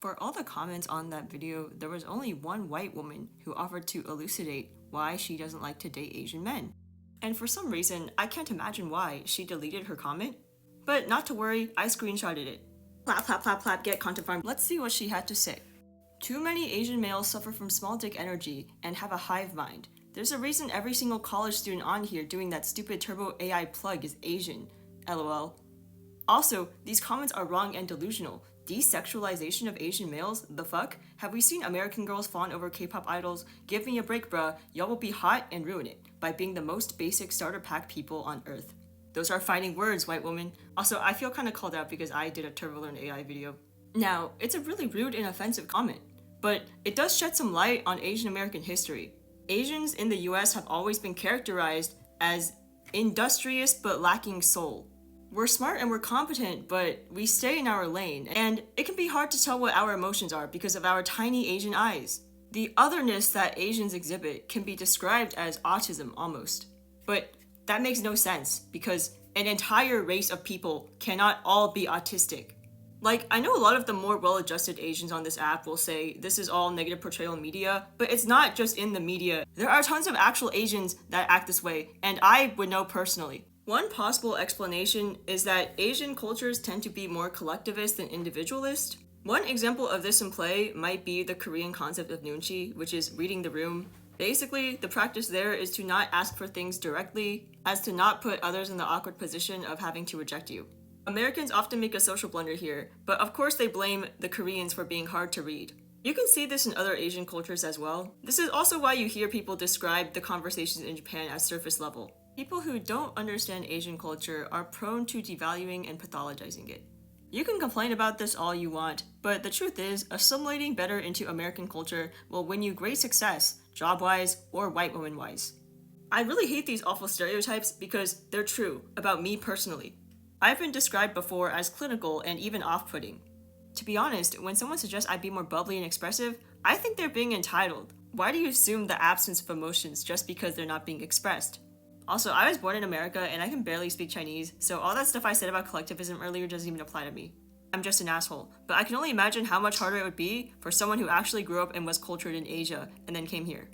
For all the comments on that video, there was only one white woman who offered to elucidate why she doesn't like to date Asian men. And for some reason, I can't imagine why she deleted her comment. But not to worry, I screenshotted it. Clap, clap, clap, clap, get content farm. Let's see what she had to say. Too many Asian males suffer from small dick energy and have a hive mind. There's a reason every single college student on here doing that stupid turbo AI plug is Asian. LOL. Also, these comments are wrong and delusional. Desexualization of Asian males? The fuck? Have we seen American girls fawn over K-pop idols? Give me a break, bruh. Y'all will be hot and ruin it by being the most basic starter pack people on earth. Those are fighting words, white woman. Also, I feel kinda called out because I did a TurboLearn AI video. Now, it's a really rude and offensive comment, but it does shed some light on Asian American history. Asians in the US have always been characterized as industrious but lacking soul. We're smart and we're competent, but we stay in our lane, and it can be hard to tell what our emotions are because of our tiny Asian eyes. The otherness that Asians exhibit can be described as autism almost. But that makes no sense because an entire race of people cannot all be autistic. Like, I know a lot of the more well-adjusted Asians on this app will say this is all negative portrayal in media, but it's not just in the media. There are tons of actual Asians that act this way, and I would know personally. One possible explanation is that Asian cultures tend to be more collectivist than individualist. One example of this in play might be the Korean concept of nunchi, which is reading the room. Basically, the practice there is to not ask for things directly, as to not put others in the awkward position of having to reject you. Americans often make a social blunder here, but of course they blame the Koreans for being hard to read. You can see this in other Asian cultures as well. This is also why you hear people describe the conversations in Japan as surface level. People who don't understand Asian culture are prone to devaluing and pathologizing it. You can complain about this all you want, but the truth is, assimilating better into American culture will win you great success, job-wise or white woman-wise. I really hate these awful stereotypes because they're true, about me personally. I've been described before as clinical and even off-putting. To be honest, when someone suggests I be more bubbly and expressive, I think they're being entitled. Why do you assume the absence of emotions just because they're not being expressed? Also, I was born in America and I can barely speak Chinese, so all that stuff I said about collectivism earlier doesn't even apply to me. I'm just an asshole, but I can only imagine how much harder it would be for someone who actually grew up and was cultured in Asia and then came here.